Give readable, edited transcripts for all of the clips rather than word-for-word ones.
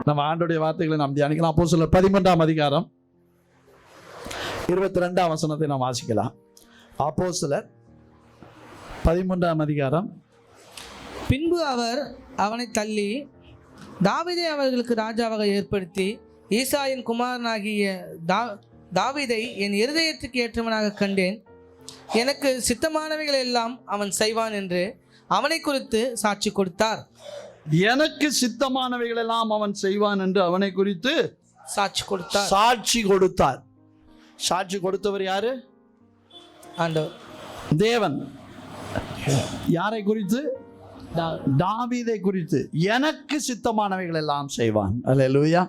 நம்ம ஆண்டோடைய வார்த்தைகளை நாம் தியானிக்கலாம். அப்போஸ்தலர் 13ஆம் அதிகாரம் 22ஆம் வசனத்தை நாம் வாசிக்கலாம். அப்போஸ்தலர் 13ஆம் அதிகாரம். பின்பு அவர் அவனை தள்ளி தாவீதை அவர்களுக்கு ராஜாவாக ஏற்படுத்தி ஈசாயின் குமாரனாகிய தாவீதை என் இருதயத்துக்கு ஏற்றவனாக கண்டேன், எனக்கு சித்தமானவைகள் எல்லாம் அவன் செய்வான் என்று அவனை குறித்து சாட்சி கொடுத்தார். எனக்கு சித்தமானவைகள் எல்லாம் அவன் செய்வான் என்று அவனை குறித்து சாட்சி கொடுத்தார். சாட்சி கொடுத்தவர் யாரு? ஆண்டவர் தேவன். யாரை குறித்து? தாவீதை குறித்து. எனக்கு சித்தமானவைகள் எல்லாம் செய்வான். அல்லேலூயா.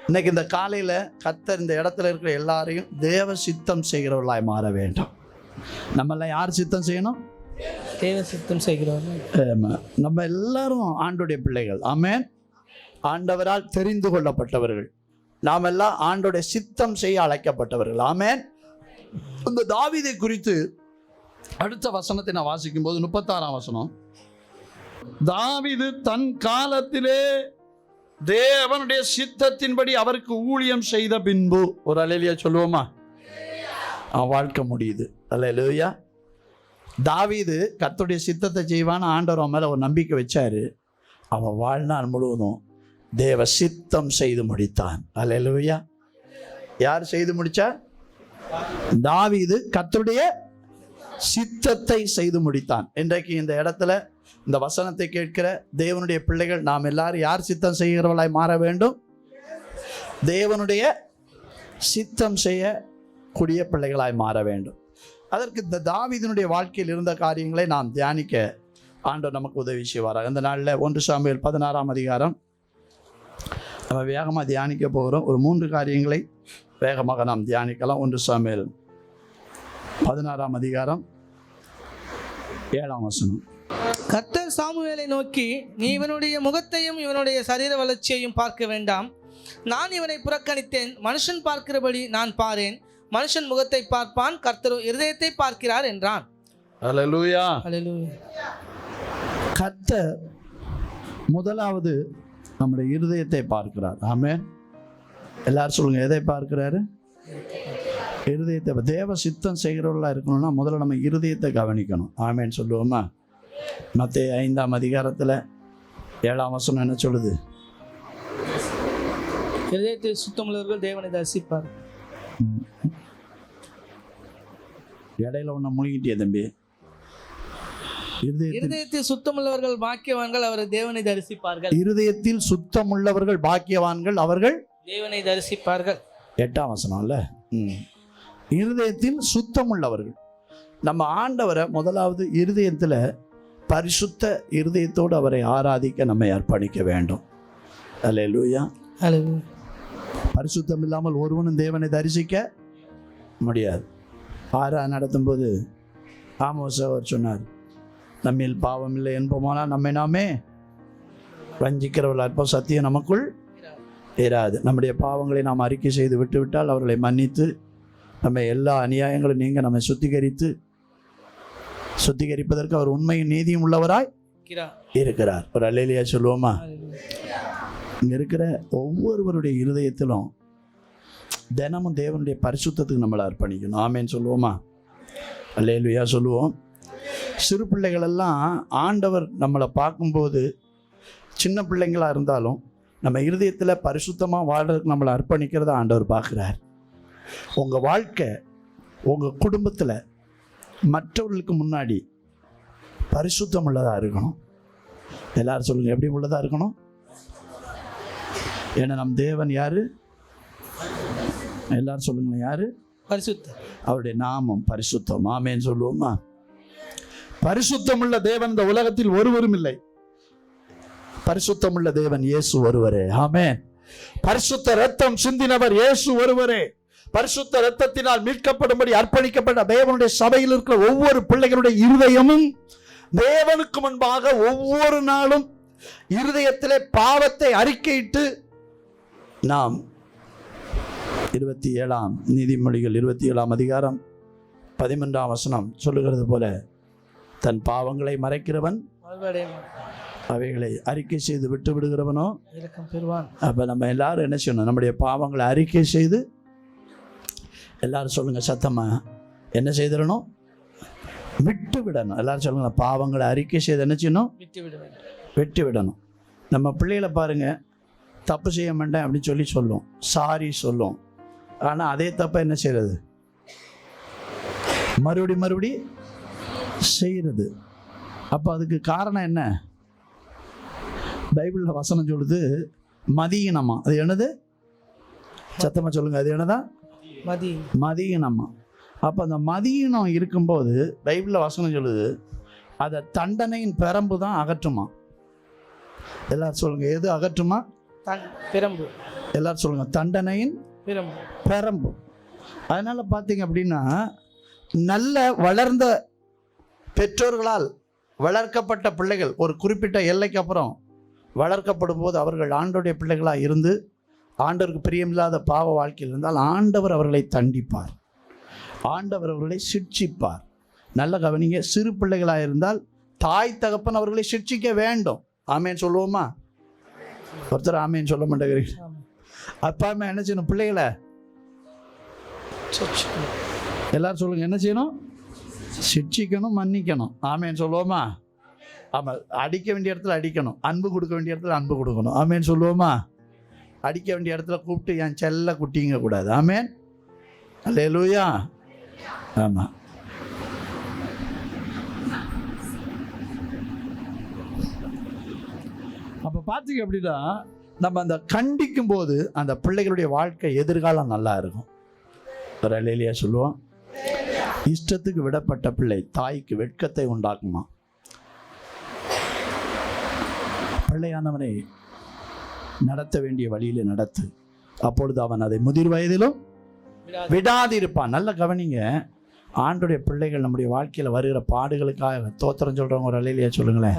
இன்னைக்கு இந்த காலையில கர்த்தர் இந்த இடத்துல இருக்கிற எல்லாரையும் தேவ சித்தம் செய்கிறவர்களாய் மாற வேண்டும். நம்மெல்லாம் யார் சித்தம் செய்யணும்? தேவ சித்தம் செய்கிறவர்கள். நம்ம எல்லாரும் ஆண்டோடைய பிள்ளைகள். ஆமென். ஆண்டவரால் தெரிந்து கொள்ளப்பட்டவர்கள். நாம் எல்லாம் ஆண்டோடைய சித்தம் செய்ய அழைக்கப்பட்டவர்கள். ஆமென். இந்த தாவீதை குறித்து அடுத்த வசனத்தை நான் வாசிக்கும் போது 36ஆம் வசனம். தாவீது தன் காலத்திலே தேவனுடைய சித்தத்தின்படி அவருக்கு ஊழியம் செய்த பின்பு, ஒரு அல்லேலூயா சொல்லுவோமா? வாழ்க்கை முடியுது. அல்லேலூயா. தாவீது கர்த்தருடைய சித்தத்தை செய்வான்னு ஆண்டவர் மேல ஒரு நம்பிக்கை வச்சாரு. அவன் வாழ்நாள் முழுவதும் தேவ சித்தம் செய்து முடித்தான். அல்லேலூயா. யார் செய்து முடிச்சா? தாவீது கர்த்தருடைய சித்தத்தை செய்து முடித்தான். இன்றைக்கு இந்த இடத்துல இந்த வசனத்தை கேட்கிற தேவனுடைய பிள்ளைகள் நாம் எல்லாரும் யார் சித்தம் செய்கிறவர்களாய் மாற வேண்டும்? தேவனுடைய சித்தம் செய்யக்கூடிய பிள்ளைகளாய் மாற வேண்டும். அதற்கு இந்த தாவீதினுடைய வாழ்க்கையில் இருந்த காரியங்களை நாம் தியானிக்க ஆண்டவர் நமக்கு உதவி செய்வாராக. இந்த நாளில் 1 சாமுவேல் 16ஆம் அதிகாரம் நம்ம வேகமாக தியானிக்க போகிறோம். ஒரு 3 காரியங்களை வேகமாக நாம் தியானிக்கலாம். 1 சாமுவேல் 16ஆம் அதிகாரம் 7ஆம் வசனம். கர்த்தர் சாமுவேலை நோக்கி, நீ இவனுடைய முகத்தையும் இவனுடைய சரீர வளர்ச்சியையும் பார்க்க வேண்டாம். நான் இவனை புறக்கணித்தேன். மனுஷன் பார்க்கிறபடி நான் பாரேன். மனுஷன் முகத்தை பார்ப்பான், கர்த்தர் இருதயத்தை பார்க்கிறார் என்றான். அல்லேலூயா. அல்லேலூயா. கர்த்தர் முதலாவது நம்முடைய இருதயத்தை பார்க்கிறார். ஆமென். எல்லாரும் சொல்லுங்க, எதை பார்க்கிறாரு? இருதயத்தை. தேவ சித்தம் செய்கிறவர்களாக இருக்கணும்னா முதல்ல நம்ம இருதயத்தை கவனிக்கணும். ஆமென் சொல்லுவோமா? மத்தேயு 5ஆம் அதிகாரத்தில் 7ஆம் வசனம் என்ன சொல்லுது? இருதயத்தில் சுத்தமுள்ளவர்கள் தேவனை தரிசிப்பார். இடையில ஒன்று முழுகிட்டிய தம்பி. இருதயத்தில் சுத்தமுள்ளவர்கள் பாக்கியவான்கள், அவர் தேவனை தரிசிப்பார்கள். இருதயத்தில் சுத்தமுள்ளவர்கள் பாக்கியவான்கள், அவர்கள் தேவனை தரிசிப்பார்கள். 8ஆம் வசனம் இல்ல. இருதயத்தில் சுத்தமுள்ளவர்கள். நம்ம ஆண்டவரை முதலாவது இருதயத்தில் பரிசுத்த இருதயத்தோடு அவரை ஆராதிக்க நம்மை அர்ப்பணிக்க வேண்டும். அல்லேலூயா. அல்லேலூயா. பரிசுத்தம் இல்லாமல் ஒருவனும் தேவனை தரிசிக்க முடியாது. நடத்தும்போது ஆமோஸ் அவர் சொன்னார், நம்மில் பாவம் இல்லை என்போமானால் நம்மை நாமே வஞ்சிக்கிறவர்கள் அற்ப சத்தியம் நமக்குள் இராது. நம்முடைய பாவங்களை நாம் அறிக்கை செய்து விட்டுவிட்டால் அவர்களை மன்னித்து நம்ம எல்லா அநியாயங்களும் நீங்க நம்மை சுத்திகரிப்பதற்கு அவர் உண்மையும் நீதியும் உள்ளவராய் இருக்கிறார். ஒரு அல்லேலூயா சொல்லுவோமா? இங்க இருக்கிற ஒவ்வொருவருடைய இருதயத்திலும் தினமும் தேவனுடைய பரிசுத்தத்துக்கு நம்மளை அர்ப்பணிக்கணும். ஆமேன் சொல்லுவோமா? அல்லேலூயா சொல்லுவோம். சிறு பிள்ளைகள் எல்லாம் ஆண்டவர் நம்மளை பார்க்கும்போது சின்ன பிள்ளைங்களா இருந்தாலும் நம்ம இருதயத்தில் பரிசுத்தமாக வாழ்றதுக்கு நம்மளை அர்ப்பணிக்கிறத ஆண்டவர் பார்க்குறார். உங்கள் வாழ்க்கை உங்கள் குடும்பத்தில் மற்றவர்களுக்கு முன்னாடி பரிசுத்தம் உள்ளதாக இருக்கணும். எல்லாரும் சொல்லுங்கள், எப்படி உள்ளதாக இருக்கணும்? ஏன்னா நம் தேவன் யாரு? எல்லாரும் சொல்லுங்களேன், யாரு? பரிசுத்தம். அவருடைய நாமம் பரிசுத்தம். ஆமேன்னு சொல்லுவோமா? பரிசுத்தம் உள்ள தேவன் இந்த உலகத்தில் ஒருவரும் இல்லை. பரிசுத்தம் உள்ள தேவன் இயேசு ஒருவரே. ஆமென். பரிசுத்த ரத்தம் சிந்தினவர் இயேசு ஒருவரே. பரிசுத்த ரத்தத்தினால் மீட்கப்படும்படி அர்ப்பணிக்கப்பட்ட தேவனுடைய சபையில் இருக்கிற ஒவ்வொரு பிள்ளைகளுடைய இருதயமும் தேவனுக்கு முன்பாக ஒவ்வொரு நாளும் இருதயத்திலே பாவத்தை அறிக்கையிட்டு நாம் 27ஆம் நீதிமொழிகள் 27ஆம் அதிகாரம் 13ஆம் வசனம் சொல்லுகிறது போல, தன் பாவங்களை மறைக்கிறவன் அவைகளை அறிக்கை செய்து விட்டு விடுகிறவனோ இரக்கம் பெறுவான். அப்போ நம்ம எல்லாரும் என்ன செய்யணும்? நம்முடைய பாவங்களை அறிக்கை செய்து, எல்லாரும் சொல்லுங்கள் சத்தமாக, என்ன செய்திடணும்? விட்டு விடணும். எல்லாரும் சொல்லுங்க, பாவங்களை அறிக்கை செய்து என்ன செய்யணும்? விட்டு விடணும். நம்ம பிள்ளைகளை பாருங்கள், தப்பு செய்ய மாட்டேன் அப்படின்னு சொல்லும், சாரி சொல்லும். ஆனால் அதே தப்பை என்ன செய்கிறது? மறுபடி செய்கிறது. அப்போ அதுக்கு காரணம் என்ன? பைபிளில் வசனம் சொல்லுது, மதியினமா. அது என்னது? சத்தமாக சொல்லுங்கள், அது என்னதான்? மதியினமா. அப்போ அந்த மதியினம் இருக்கும்போது பைபிளில் வசனம் சொல்லுது, அதை தண்டனையின் பெரம்பு தான் அகற்றுமா. எல்லாரும் சொல்லுங்க, எது அகற்றுமா? பெரம்பு. எல்லாரும் சொல்லுங்க, தண்டனையின் பெரம்பு. அதனால பார்த்தீங்க அப்படின்னா, நல்ல வளர்ந்த பெற்றோர்களால் வளர்க்கப்பட்ட பிள்ளைகள் ஒரு குறிப்பிட்ட எல்லைக்கு அப்புறம் வளர்க்கப்படும் போது அவர்கள் ஆண்டவருடைய பிள்ளைகளாக இருந்து ஆண்டவருக்கு பிரியமில்லாத பாவ வாழ்க்கையில் இருந்தால் ஆண்டவர் அவர்களை தண்டிப்பார், ஆண்டவர் அவர்களை சிட்சிப்பார். நல்ல கவனிங்க, சிறு பிள்ளைகளாக இருந்தால் தாய் தகப்பன் அவர்களை சிட்சிக்க வேண்டும். ஆமேன் சொல்லுவோமா? ஒருத்தர் ஆமேன் சொல்ல மாட்டேங்கிறீங்க. அப்பா அம்மா என்ன செய்யணும்? பிள்ளைகளை எல்லாரும் சொல்லுங்க, என்ன செய்யணும்? சிட்சிக்கணும், மன்னிக்கணும். ஆமேன் சொல்லுவோமா? ஆமாம், அடிக்க வேண்டிய இடத்துல அடிக்கணும், அன்பு கொடுக்க வேண்டிய இடத்துல அன்பு கொடுக்கணும். ஆமேன் சொல்லுவோமா? அடிக்க வேண்டிய இடத்துல கூப்பிட்டு என் செல்ல குட்டிங்க கூடாது. ஆமேன், அல்லேலூயா. ஆமாம். அப்போ பார்த்தீங்க அப்படின்னா, நம்ம அந்த கண்டிக்கும் போது அந்த பிள்ளைகளுடைய வாழ்க்கை எதிர்காலம் நல்லா இருக்கும். ஒரு அல்லேலூயா சொல்லுவோம். இஷ்டத்துக்கு விடப்பட்ட பிள்ளை தாய்க்கு வெட்கத்தை உண்டாக்குமா. பிள்ளையானவனை நடத்த வேண்டிய வழியில் நடத்து, அப்பொழுது அவன் அதை முதிர் வயதிலும் விடாதிருப்பான். நல்ல கவனிங்க, ஆண்டுடைய பிள்ளைகள் நம்முடைய வாழ்க்கையில் வருகிற பாடுகளுக்காக தோத்திரம் சொல்கிறவங்க ஒரு அல்லேலூயா சொல்லுங்களேன்.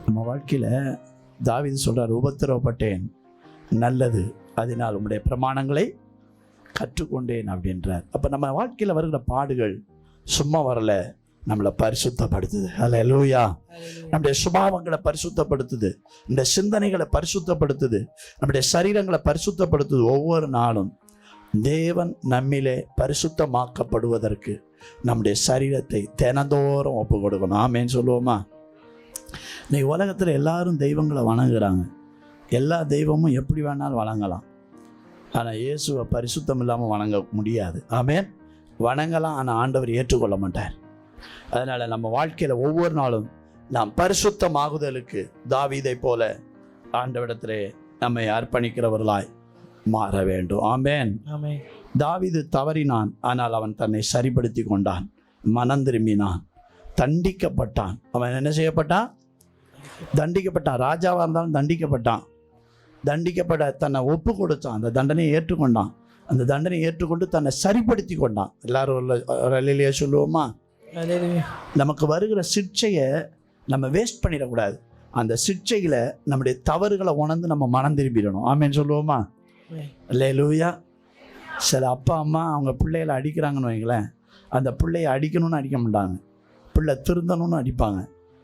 நம்ம வாழ்க்கையில் தாவீது சொல்கிறார், உபத்திரவப்பட்டேன், நல்லது, அதனால் உம்முடைய பிரமாணங்களை கற்றுக்கொண்டேன் அப்படின்றார். அப்போ நம்ம வாழ்க்கையில் வருகிற பாடுகள் சும்மா வரல, நம்மளை பரிசுத்தப்படுத்துது. அல்லேலூயா. நம்முடைய சுபாவங்களை பரிசுத்தப்படுத்துது, இந்த சிந்தனைகளை பரிசுத்தப்படுத்துது, நம்முடைய சரீரங்களை பரிசுத்தப்படுத்துது. ஒவ்வொரு நாளும் தேவன் நம்மிலே பரிசுத்தமாக்கப்படுவதற்கு நம்முடைய சரீரத்தை தினந்தோறும் ஒப்பு கொடுக்கணும். ஆமேன்னு சொல்லுவோமா? இன்னைக்கு உலகத்தில் எல்லாரும் தெய்வங்களை வணங்குறாங்க. எல்லா தெய்வமும் எப்படி வேணாலும் வணங்கலாம், ஆனால் இயேசுவை பரிசுத்தம் இல்லாமல் வணங்க முடியாது. ஆமேன். வணங்கலாம், ஆனால் ஆண்டவர் ஏற்றுக்கொள்ள மாட்டார். அதனால் நம்ம வாழ்க்கையில் ஒவ்வொரு நாளும் நாம் பரிசுத்தமாகுதலுக்கு தாவீதை போல ஆண்டவரிடத்திலே நம்மை அர்ப்பணிக்கிறவர்களாய் மாற வேண்டும். ஆமேன். தாவீது தவறினான், ஆனால் அவன் தன்னை சரிப்படுத்தி கொண்டான், மனம் திரும்பினான், தண்டிக்கப்பட்டான். அவன் என்ன செய்யப்பட்டான்? தண்டிக்கப்பட்டான். ராஜாவாக இருந்தாலும் தண்டிக்கப்பட்டான். தண்டிக்கப்பட தன்னை ஒப்பு கொடுத்தான், அந்த தண்டனையை ஏற்றுக்கொண்டான். அந்த தண்டனையை ஏற்றுக்கொண்டு தன்னை சரிப்படுத்தி கொண்டான். எல்லாரும் அல்லேலூயா சொல்லுவோமா? நமக்கு வருகிற சிக்ஷையை நம்ம வேஸ்ட் பண்ணிடக்கூடாது. அந்த சிக்ஷையில் நம்முடைய தவறுகளை உணர்ந்து நம்ம மனம் திரும்பிடணும். ஆமேன்னு சொல்லுவோமா? அல்லேலூயா. சில அப்பா அம்மா அவங்க பிள்ளைகளை அடிக்கிறாங்கன்னு வைங்களேன், அந்த பிள்ளையை அடிக்கணும்னு அடிக்க மாட்டாங்க, பிள்ளை திருந்தணும்னு அடிப்பாங்க.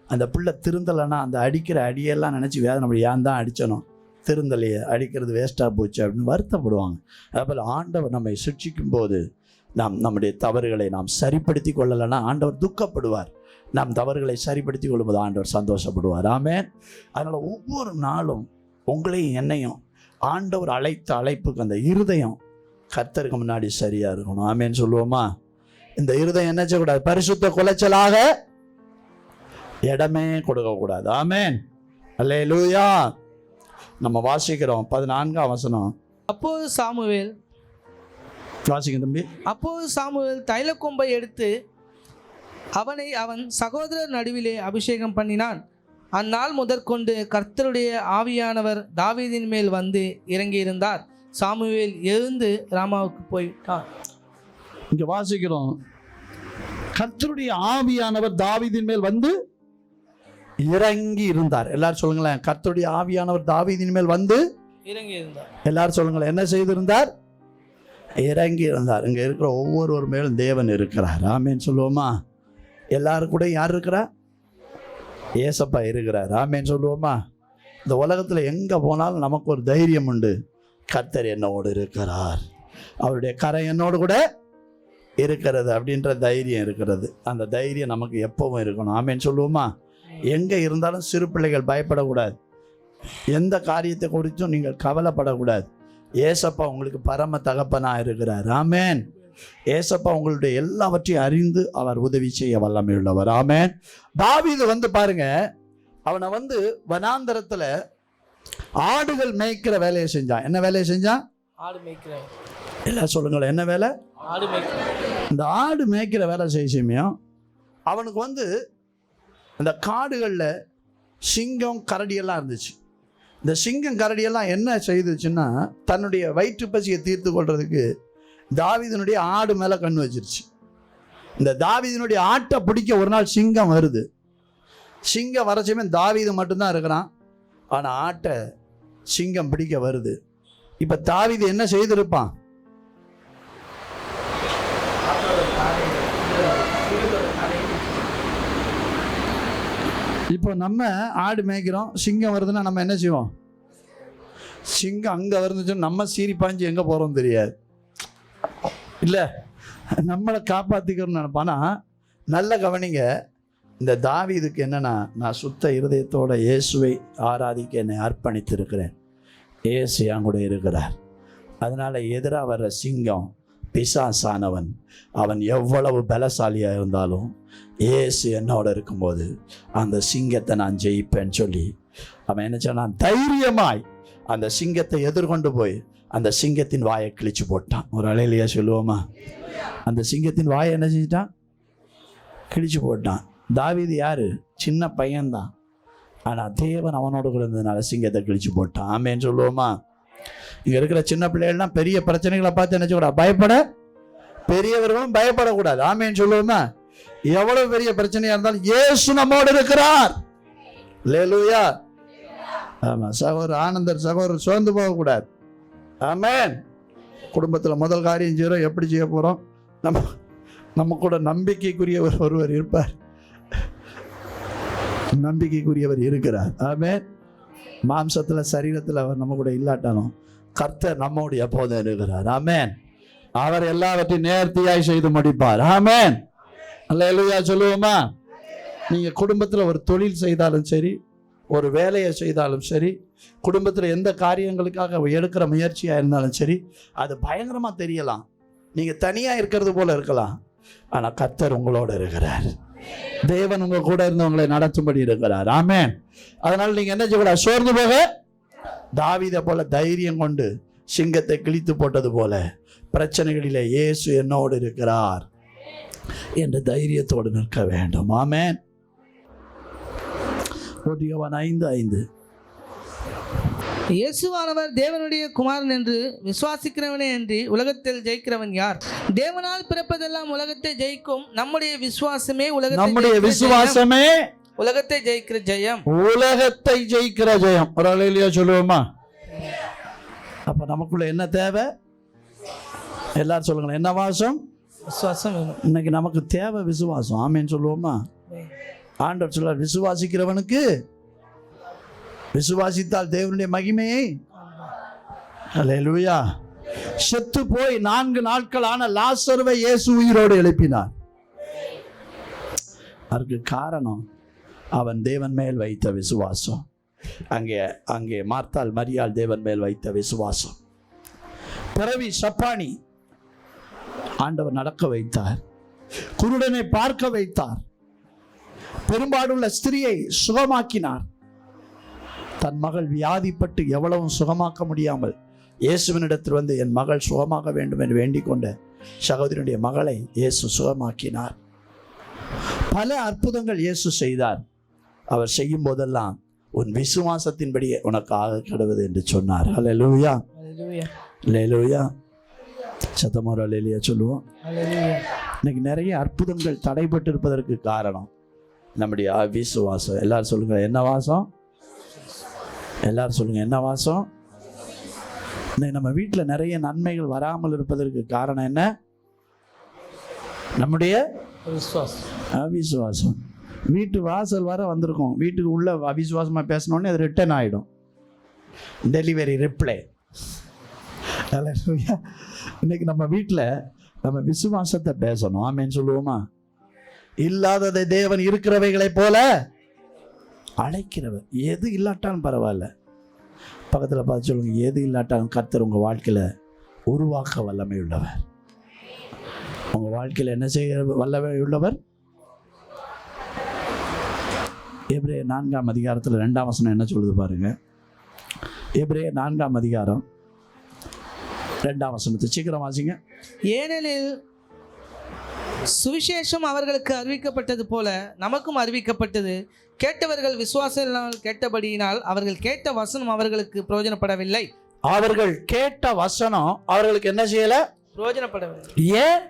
அந்த பிள்ளை திருந்தலைன்னா அந்த அடிக்கிற அடியெல்லாம் நினச்சி நம்ம ஏன் தான் அடித்தணும், திருந்தலையே, அடிக்கிறது வேஸ்ட்டாக போச்சு அப்படின்னு வருத்தப்படுவாங்க. அதுபோல் ஆண்டவர் நம்மை சிட்சிக்கும் போது நாம் நம்முடைய தவறுகளை நாம் சரிப்படுத்தி கொள்ளலைன்னா ஆண்டவர் துக்கப்படுவார். நாம் தவறுகளை சரிப்படுத்தி கொள்ளும்போது ஆண்டவர் சந்தோஷப்படுவார். ஆமேன். அதனால் ஒவ்வொரு நாளும் உங்களையும் என்னையும் ஆண்டவர் அழைத்த அழைப்புக்கு அந்த இருதயம் கர்த்தருக்கு முன்னாடி சரியாக இருக்கணும். ஆமேன்னு சொல்லுவோமா? இந்த இருதயம் என்ன செய்யக்கூடாது? பரிசுத்த குலைச்சலாக இடமே கொடுக்கக்கூடாது. ஆமேன். அல்லேலூயா. நம்ம வாசிக்கிறோம் 14ஆம் வசனம். அப்போது சாமுவேல், வாசிக்க தம்பி. அப்போது சாமுவேல் தைலக்கொம்பை எடுத்து அவனை அவன் சகோதரர் நடுவிலே அபிஷேகம் பண்ணினான். அந்நாள் முதற்கொண்டு கர்த்தருடைய ஆவியானவர் தாவீதின் மேல் வந்து இறங்கியிருந்தார். சாமுவேல் எழுந்து ராமாவுக்கு போய்விட்டார். இங்க வாசிக்கிறோம், கர்த்தருடைய ஆவியானவர் தாவீதின் மேல் வந்து இறங்கி இருந்தார். எல்லாரும் சொல்லுங்களேன், கர்த்தருடைய ஆவியானவர் தாவீதின் மேல் வந்து இறங்கி இருந்தார். எல்லாரும் சொல்லுங்களேன், என்ன செய்திருந்தார்? இறங்கி இருந்தார். இங்க இருக்கிற ஒவ்வொருவர் மேலும் தேவன் இருக்கிறார். ஆமேன்னு சொல்லுவோமா? எல்லாரும் கூட யார் இருக்கிறா? ஏசப்பா இருக்கிறார். ஆமேன்னு சொல்லுவோமா? இந்த உலகத்தில் எங்கே போனாலும் நமக்கு ஒரு தைரியம் உண்டு. கர்த்தர் என்னோடு இருக்கிறார், அவருடைய கரை என்னோடு கூட இருக்கிறது அப்படின்ற தைரியம் இருக்கிறது. அந்த தைரியம் நமக்கு எப்பவும் இருக்கணும். ஆமேன்னு சொல்லுவோமா? எங்கே இருந்தாலும் சிறு பிள்ளைகள் பயப்படக்கூடாது. எந்த காரியத்தை குறித்தும் நீங்கள் கவலைப்படக்கூடாது. ஏசப்பா உங்களுக்கு பரம தகப்பனாக இருக்கிறார். ஆமேன். ஏசப்பா உங்களுடைய எல்லாவற்றையும் அறிந்து அவர் உதவி செய்ய வல்லமையுள்ளவர். ஆமேன். தாவீது பாருங்க, அவனை வனாந்தரத்துல ஆடுகள் மேய்க்கிற வேலையை செஞ்சான். என்ன வேலையை செஞ்சான்? ஆடு மேய்க்கிற. எல்லாம் சொல்லுங்களேன், என்ன வேலை? ஆடு மேய்க்கிற. இந்த ஆடு மேய்க்கிற வேலை செய்யுமையும் அவனுக்கு அந்த காடுகளில் சிங்கம் கரடியெல்லாம் இருந்துச்சு. இந்த சிங்கம் கரடியெல்லாம் என்ன செய்துச்சுன்னா, தன்னுடைய வயிற்று பசியை தீர்த்து கொள்றதுக்கு தாவீதினுடைய ஆடு மேலே கண் வச்சிருச்சு. இந்த தாவீதினுடைய ஆட்டை பிடிக்க ஒரு நாள் சிங்கம் வருது. சிங்கம் வரச்சுமே தாவீது மட்டும்தான் இருக்கிறான். ஆனால் ஆட்டை சிங்கம் பிடிக்க வருது. இப்போ தாவீது என்ன செய்திருப்பான்? இப்போ நம்ம ஆடு மேய்க்கிறோம், சிங்கம் வருதுன்னா நம்ம என்ன செய்வோம்? சிங்கம் அங்கே வருதுச்சுன்னு நம்ம சீரி பாஞ்சு எங்கே போகிறோம் தெரியாது, இல்லை நம்மளை காப்பாற்றிக்கிறோம்னு நினைப்பானா. நல்ல கவனிங்க, இந்த தாவீதுக்கு என்னன்னா, நான் சுத்த இருதயத்தோட இயேசுவை ஆராதிக்க என்னை அர்ப்பணித்திருக்கிறேன், இயேசு என் கூட இருக்கிறார். அதனால் எதிராக வர்ற சிங்கம் பிசாசானவன், அவன் எவ்வளவு பலசாலியாக இருந்தாலும் இயேசு என்னோட இருக்கும்போது அந்த சிங்கத்தை நான் ஜெயிப்பேன்னு சொல்லி அவன் என்ன சொன்னான்? தைரியமாய் அந்த சிங்கத்தை எதிர்கொண்டு போய் அந்த சிங்கத்தின் வாயை கிழிச்சு போட்டான். ஒரு அலையிலையா சொல்லுவோமா? அந்த சிங்கத்தின் வாயை என்ன செஞ்சிட்டான்? கிழிச்சு போட்டான். தாவீது யாரு? சின்ன பையன்தான். ஆனால் தேவன் அவனோடு கூட இருந்ததுனால சிங்கத்தை கிழிச்சு போட்டான். ஆமேன்னு சொல்லுவோமா? இங்கே இருக்கிற சின்ன பிள்ளைகள்லாம் பெரிய பிரச்சனைகளை பார்த்து என்ன செய்யக்கூடாது? பயப்பட. பெரியவர்களும் பயப்படக்கூடாது. ஆமேன்னு சொல்லுவோமா? எவ்வளவு பெரிய பிரச்சனையா இருந்தாலும் இயேசு நம்மோடு இருக்கிறார். அல்லேலூயா. ஆமா, சகோதரர் ஆனந்தர் சகோதரர் சோர்ந்து போகக்கூடாது. ஆமேன். குடும்பத்தில் முதல் காரியம் செய்கிறோம், எப்படி செய்ய போகிறோம்? நம்ம கூட நம்பிக்கைக்குரியவர் ஒருவர் இருப்பார், நம்பிக்கைக்குரியவர் இருக்கிறார். ஆமேன். மாம்சத்தில் சரீரத்தில் அவர் நம்ம கூட இல்லாட்டாலும் கர்த்தர் நம்மோடு எப்போதும் இருக்கிறார். ஆமேன். அவர் எல்லாவற்றையும் நேர்த்தியாய் செய்து முடிப்பார். ஆமேன். அல்லேலூயா சொல்லுவோமா? நீங்கள் குடும்பத்தில் ஒரு தொழில் செய்தாலும் சரி, ஒரு வேலையை செய்தாலும் சரி, குடும்பத்தில் எந்த காரியங்களுக்காக எடுக்கிற முயற்சியாக இருந்தாலும் சரி, அது பயங்கரமாக தெரியலாம், நீங்கள் தனியாக இருக்கிறது போல இருக்கலாம். ஆனால் கர்த்தர் உங்களோட இருக்கிறார். தேவன் உங்கள் கூட இருந்தவங்களை நடத்தும்படி இருக்கிறார். ஆமேன். அதனால் நீங்கள் என்ன செய்யக்கூடாது? சோர்ந்து போக. தாவீதை போல தைரியம் கொண்டு சிங்கத்தை கிழித்து போட்டது போல பிரச்சனைகளிலே இயேசு என்னோடு இருக்கிறார் என்ற தைரியத்தோடு நிற்க வேண்டும். ஆமேன். 5:5 இயேசுவானவர் தேவனுடைய குமாரன் என்று விசுவாசிக்கிறவனே அன்றி உலகத்தில் ஜெயிக்கிறவன் யார்? தேவனால் பிறப்பதெல்லாம் உலகத்தை ஜெயிக்கும். நம்முடைய விசுவாசமே உலகத்தை ஜெயிக்கிற ஜெயம். உலகத்தை ஜெயிக்கிற ஜெயம். ஒரு அலையிலையா சொல்லுவோமா? அப்ப நமக்குள்ள என்ன தேவை? எல்லாரும் சொல்லுங்களேன், என்ன வாசம்? விசுவாசம் வேணும். இன்னைக்கு நமக்கு தேவை விசுவாசம். ஆமேன்னு சொல்லுவோமா? ஆண்டவர் சொல்றார், விசுவாசிக்கிறவனுக்கு, விசுவாசித்தால் தேவனுடைய மகிமையை. அல்லேலூயா. செத்து போய் 4 நாட்கள் ஆன லாசருவை இயேசு உயிரோடு எழுப்பினார். அதற்கு காரணம் அவன் தேவன் மேல் வைத்த விசுவாசம். அங்கே மார்த்தாள் மரியாள் தேவன் மேல் வைத்த விசுவாசம். பிறவி சப்பானி ஆண்டவர் நடக்க வைத்தார். குருடனை பார்க்க வைத்தார். பெரும்பாடுள்ள ஸ்திரியை சுகமாக்கினார். தன் மகள் வியாதிப்பட்டு எவ்வளவும் சுகமாக்க முடியாமல் இயேசுவினிடத்தில் என் மகள் சுகமாக வேண்டும் என்று வேண்டிக் கொண்ட சகோதரனுடைய மகளை இயேசு சுகமாக்கினார். பல அற்புதங்கள் இயேசு செய்தார். அவர் செய்யும் போதெல்லாம் உன் விசுவாசத்தின்படி உனக்கு ஆக கிடவது என்று சொன்னார். அல்லேலூயா. அல்லேலூயா. சத்தமோர அல்லேலூயா சொல்லுவோம். இன்னைக்கு நிறைய அற்புதங்கள் தடைபட்டு இருப்பதற்கு காரணம் நம்முடைய அவிசுவாசம். எல்லாரும் சொல்லுங்க, என்ன வாசம்? எல்லாரும் சொல்லுங்க, என்ன வாசம்? இன்னைக்கு நம்ம வீட்டில் நிறைய நன்மைகள் வராமல் இருப்பதற்கு காரணம் என்ன? நம்முடைய அவிசுவாசம். வீட்டு வாசல் வர வந்திருக்கோம், வீட்டுக்கு உள்ள அவிசுவாசமாக பேசினோடனே அது ரிட்டர்ன் ஆகிடும். Delivery reply. இன்னைக்கு நம்ம வீட்டில் நம்ம விசுவாசத்தை பேசணும். ஆமேன்னு சொல்லுவோமா? இல்லாததை தேவன் இருக்கிறவைகளை போல அழைக்கிறவர். எது இல்லாட்டாலும் பரவாயில்ல, பக்கத்தில் பார்த்து சொல்லுங்க, எது இல்லாட்டாலும் கர்த்தர் உங்கள் வாழ்க்கையில் உருவாக்க வல்லமை உள்ளவர். உங்கள் வாழ்க்கையில் என்ன செய்ய வல்லமை உள்ளவர்? எபிரேயர் 4ஆம் அதிகாரத்தில் 2ஆம் வசனம் என்ன சொல்லுது பாருங்க. எபிரேயர் 4ஆம் அதிகாரம் 2ஆம் வசனத்தை சீக்கிரம் வாசிங்க. ஏனெனில் சுவிசேஷம் அவர்களுக்கு அறிவிக்கப்பட்டது போல நமக்கும் அறிவிக்கப்பட்டது. கேட்டவர்கள் விசுவாசத்தினால் கேட்டபடியினால் அவர்கள் கேட்ட வசனம் அவர்களுக்கு பிரயோஜனப்படவில்லை. அவர்கள் கேட்ட வசனம் அவர்களுக்கு என்ன செய்யல? பிரயோஜனப்படவில்லை. ஏன்?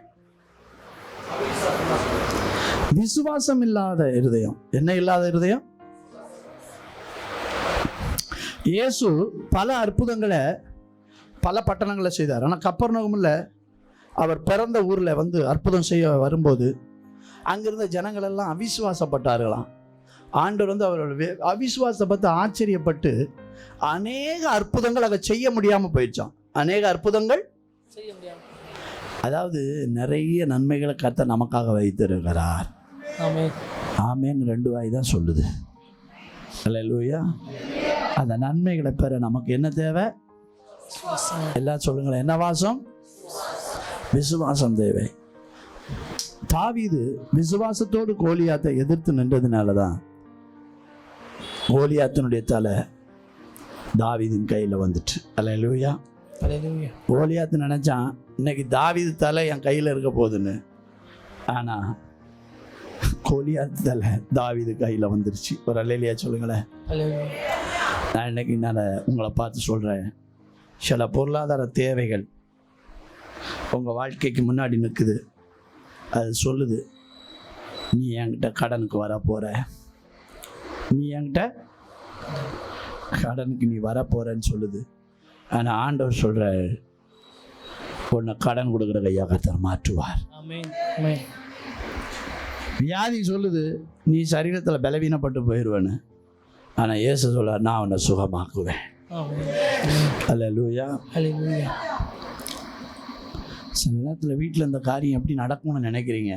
விசுவாசம் இல்லாத இருதயம். என்ன இல்லாத இருதயம்? இயேசு பல அற்புதங்களை பல பட்டணங்களை செய்தார். ஆனால் கப்பர்நகூமில் அவர் பிறந்த ஊரில் வந்து அற்புதம் செய்ய வரும்போது அங்கிருந்த ஜனங்கள் எல்லாம் அவிசுவாசப்பட்டார்களாம். ஆண்டவர் வந்து அவரோட அவிசுவாசத்தை பார்த்து ஆச்சரியப்பட்டு அநேக அற்புதங்கள் அங்கே செய்ய முடியாமல் போயிடுச்சான். அநேக அற்புதங்கள் செய்ய முடியாமல், அதாவது நிறைய நன்மைகளை கர்த்தர் நமக்காக வைத்திருக்கிறார். ஆமேன் 2 வாய் தான் சொல்லுது. அல்லேலூயா. அந்த நன்மைகளை பெற நமக்கு என்ன தேவை? எல்லாம் சொல்லுங்களேன், என்ன வாசம்? விசுவாசம் தேவை. தாவீது விசுவாசத்தோடு கோலியாத்தை எதிர்த்து நின்றதுனால தான் கோலியாத்தினுடைய தலை தாவீதின் கையில் வந்துட்டு. அல்லேலூயா. கோலியாத்து நினைச்சான் இன்னைக்கு தாவீது தலை என் கையில் இருக்க போகுதுன்னு. ஆனால் கோலியாத்து தலை தாவீது கையில் வந்துருச்சு. ஒரு அல்லேலூயா சொல்லுங்களேன். நான் இன்னைக்கு உங்களை பார்த்து சொல்கிறேன், சில பொருளாதார தேவைகள் உங்கள் வாழ்க்கைக்கு முன்னாடி நிற்குது. அது சொல்லுது, நீ என்கிட்ட கடனுக்கு வர போகிற, நீ என்கிட்ட கடனுக்கு நீ வர போகிறன்னு சொல்லுது. ஆனால் ஆண்டவர் சொல்கிற, உன்னை கடன் கொடுக்குற கையா கர்த்தர் மாற்றுவார். வியாதி சொல்லுது, நீ சரீரத்தில் பலவீனப்பட்டு போயிடுவேன்னு. ஆனால் இயேசு சொல்ல, நான் உன்னை சுகமாக்குவேன். அல்லேலூயா. சில நேரத்தில் வீட்டில் இந்த காரியம் எப்படி நடக்கும்னு நினைக்கிறீங்க.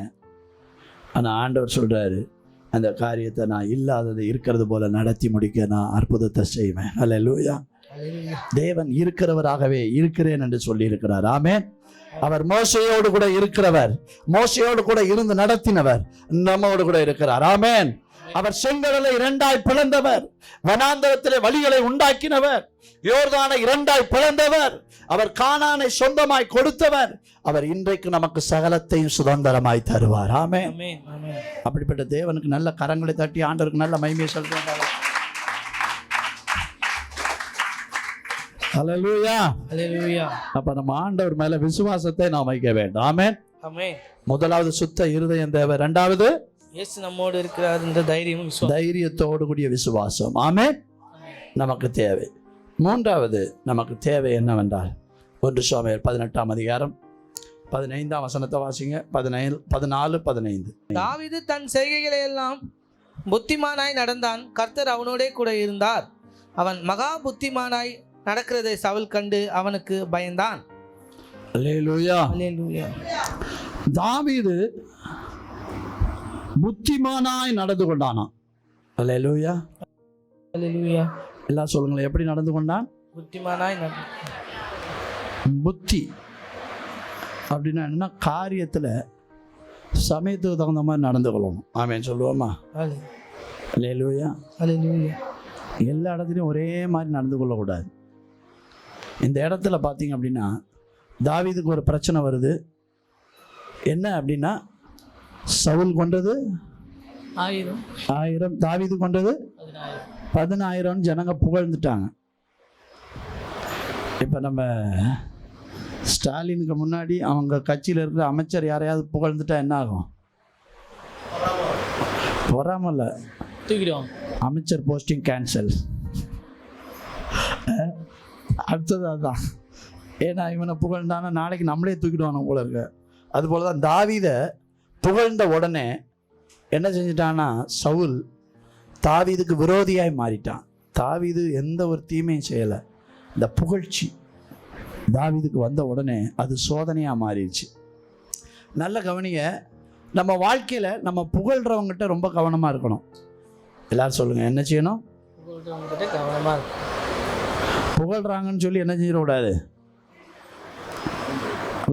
ஆனால் ஆண்டவர் சொல்கிறாரு, அந்த காரியத்தை நான் இல்லாததை இருக்கிறது போல நடத்தி முடிக்க நான் அற்புதத்தை செய்வேன். அல்லேலூயா. தேவன் இருக்கிறவராகவே இருக்கிறேன் என்று சொல்லியிருக்கிறார். ஆமென். அவர் மோசையோடு கூட இருக்கிறவர், மோசையோடு கூட இருந்து நடத்தினவர், நம்மோடு கூட இருக்கிறார். ஆமென். அவர் செங்கடலை 2ஆய் பிளந்தவர், வனாந்தரத்திலே வழிகளை உண்டாக்கினவர், யோர்தானை 2ஆய் பிளந்தவர், அவர் கானானை சொந்தமாய் கொடுத்தவர். அவர் இன்றைக்கு நமக்கு சகலத்தையும் சுதந்திரமாய் தருவார். ஆமென். அப்படிப்பட்ட தேவனுக்கு நல்ல கரங்களை தட்டி ஆண்டவருக்கு நல்ல மகிமையை சொல்றாங்க. அல்லேலூயா. அல்லேலூயா. அப்ப நம்ம ஆண்டவர் மேல விசுவாசத்தை நாம் வைக்க வேண்டும். ஆமென். ஆமென். முதலாவது சுத்த இருதயம் தேவை. 2வது இயேசு நம்மோடு இருக்கிறார் என்ற தைரியத்தோடு கூடிய விசுவாசம். ஆமென். நமக்கு தேவை. 3வது நமக்கு தேவை என்னவென்றால் 1 சாமுவேல் 18ஆம் அதிகாரம் 15ஆம் வசனத்தை வாசிங்க. 14-15. தாவீது தன் செய்கைகளை எல்லாம் புத்திமானாய் நடந்தான், கர்த்தர் அவனோடே கூட இருந்தார். அவன் மகா புத்திமானாய் நடக்கிறதை சவுல் கண்டு அவனுக்கு பயந்தான். அல்லேலூயா. அல்லேலூயா. தாவீது புத்திமானாய் நடந்து கொண்டானா. அல்லேலூயா. அல்லேலூயா. எல்லாம் சொல்லுங்களேன், எப்படி நடந்து கொண்டான்? புத்திமானாய். புத்தி அப்படின்னா என்ன? காரியத்தில் சமயத்துக்கு தகுந்த மாதிரி நடந்து கொள்ளணும். ஆமென் சொல்லுவோமா? அல்லேலூயா. அல்லேலூயா. எல்லா இடத்துலையும் ஒரே மாதிரி நடந்து கொள்ளக்கூடாது. இந்த இடத்துல பார்த்தீங்க அப்படின்னா தாவீதுக்கு ஒரு பிரச்சனை வருது. என்ன அப்படின்னா, சவுல் கொண்டது 1000, தாவீது கொண்டது 10,000 ஜனங்க புகழ்ந்துட்டாங்க. இப்போ நம்ம ஸ்டாலினுக்கு முன்னாடி அவங்க கட்சியில் இருக்கிற அமைச்சர் யாரையாவது புகழ்ந்துட்டா என்ன ஆகும்? பொறாமல்ல, தூக்கிடுவோம். அமைச்சர் போஸ்டிங் கேன்சல். அடுத்தது அதுதான். ஏன்னா இவனை புகழ்ந்தானா நாளைக்கு நம்மளே தூக்கிடுவானு போல இருக்கு. அதுபோல தான் தாவீதை புகழ்ந்த உடனே என்ன செஞ்சிட்டான்னா சவுல் தாவீதுக்கு விரோதியாய் மாறிட்டான். தாவீது எந்த ஒரு தீமையும் செய்யலை. இந்த புகழ்ச்சி தாவீதுக்கு வந்த உடனே அது சோதனையாக மாறிடுச்சு. நல்ல கவனிங்க, நம்ம வாழ்க்கையில் நம்ம புகழ்கிறவங்ககிட்ட ரொம்ப கவனமாக இருக்கணும். எல்லாரும் சொல்லுங்கள், என்ன செய்யணும்? கவனமாக இருக்கும். புகழ்கிறாங்கன்னு சொல்லி என்ன செய்யக்கூடாது?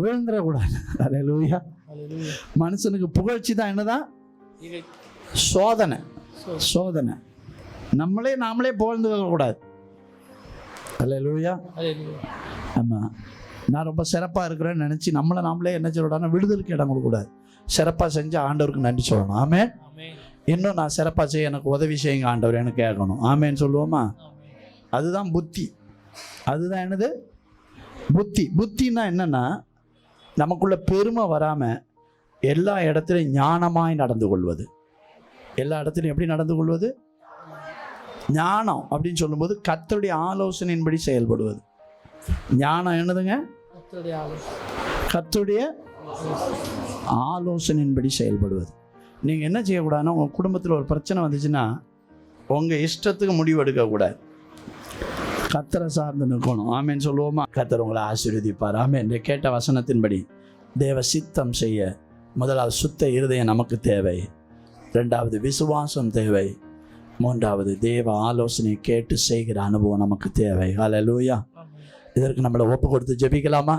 விழுந்துடக்கூடாது. அல்லேலூயா. மனுஷனுக்கு புகழ்ச்சி தான் என்னதான்? சோதனை. சோதனை. நாமளே புகழ்ந்து கூடாது. அல்லேலூயா. ஆமாம், நான் ரொம்ப சிறப்பாக இருக்கிறேன்னு நினச்சி நாமளே என்ன சொல்லக்கூடாதுன்னா விடுதலுக்கு இடம் கொடுக்கக்கூடாது. சிறப்பாக செஞ்சு ஆண்டவருக்கு நன்றி சொல்லணும். ஆமென். இன்னும் நான் சிறப்பாக செய்ய எனக்கு உதவி செய்யுங்க ஆண்டவர் எனக்கு கேட்கணும். ஆமேன்னு சொல்லுவோமா? அதுதான் புத்தி. அதுதான் என்னது? புத்தி. புத்தின்னா என்னன்னா, நமக்குள்ள பெருமை வராமல் எல்லா இடத்துலையும் ஞானமாய் நடந்து கொள்வது. எல்லா இடத்துலையும் எப்படி நடந்து கொள்வது? ஞானம் அப்படின்னு சொல்லும்போது கர்த்தருடைய ஆலோசனையின்படி செயல்படுவது. ஞானம் என்னதுங்க? கர்த்தருடைய ஆலோசனையின்படி செயல்படுவது. நீங்கள் என்ன செய்யக்கூடாதுன்னா, உங்கள் குடும்பத்தில் ஒரு பிரச்சனை வந்துச்சுன்னா உங்கள் இஷ்டத்துக்கு முடிவு எடுக்கக்கூடாது. கர்த்தரை சார்ந்து நிற்கணும். ஆமேன்னு சொல்லுவோமா? கர்த்தர் உங்களை ஆசீர்வதிப்பார். ஆமேன். கேட்ட வசனத்தின்படி தேவ சித்தம் செய்ய முதலாவது சுத்த இருதயம் நமக்கு தேவை. 2வது விசுவாசம் தேவை. 3வது தேவ ஆலோசனை கேட்டு செய்கிற அனுபவம் நமக்கு தேவை. ஹல்லேலூயா. இதற்கு நம்மளை ஒப்பு கொடுத்து ஜெபிக்கலாமா?